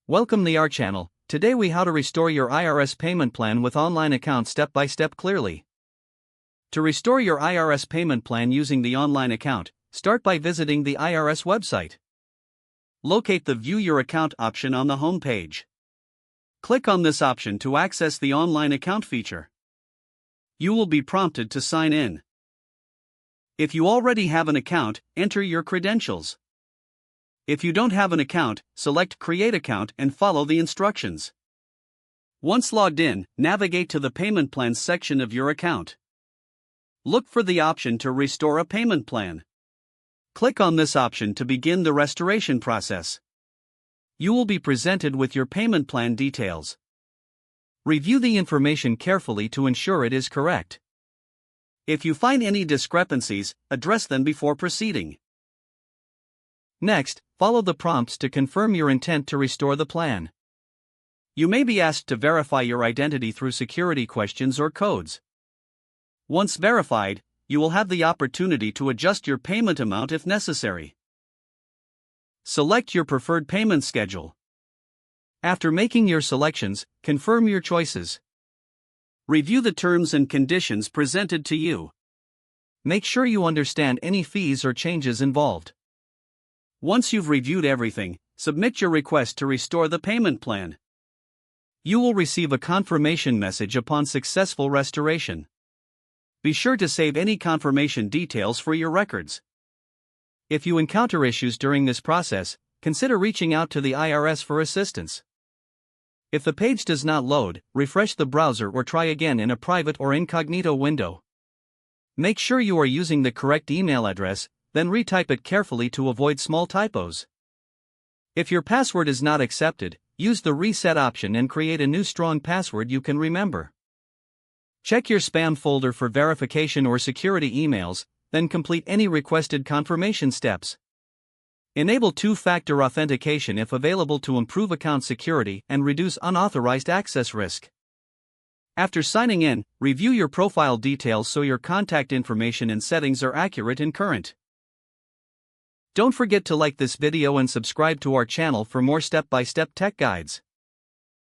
Welcome to our channel. Today we how to restore your IRS payment plan with online account step by step clearly. To restore your IRS payment plan using the online account, start by visiting the IRS website. Locate the View Your Account option on the home page. Click on this option to access the online account feature. You will be prompted to sign in. If you already have an account, enter your credentials. If you don't have an account, select Create Account and follow the instructions. Once logged in, navigate to the Payment Plans section of your account. Look for the option to restore a payment plan. Click on this option to begin the restoration process. You will be presented with your payment plan details. Review the information carefully to ensure it is correct. If you find any discrepancies, address them before proceeding. Next, follow the prompts to confirm your intent to restore the plan. You may be asked to verify your identity through security questions or codes. Once verified, you will have the opportunity to adjust your payment amount if necessary. Select your preferred payment schedule. After making your selections, confirm your choices. Review the terms and conditions presented to you. Make sure you understand any fees or changes involved. Once you've reviewed everything, submit your request to restore the payment plan. You will receive a confirmation message upon successful restoration. Be sure to save any confirmation details for your records. If you encounter issues during this process, consider reaching out to the IRS for assistance. If the page does not load, refresh the browser or try again in a private or incognito window. Make sure you are using the correct email address, then retype it carefully to avoid small typos. If your password is not accepted, use the reset option and create a new strong password you can remember. Check your spam folder for verification or security emails, then complete any requested confirmation steps. Enable two-factor authentication if available to improve account security and reduce unauthorized access risk. After signing in, review your profile details so your contact information and settings are accurate and current. Don't forget to like this video and subscribe to our channel for more step-by-step tech guides.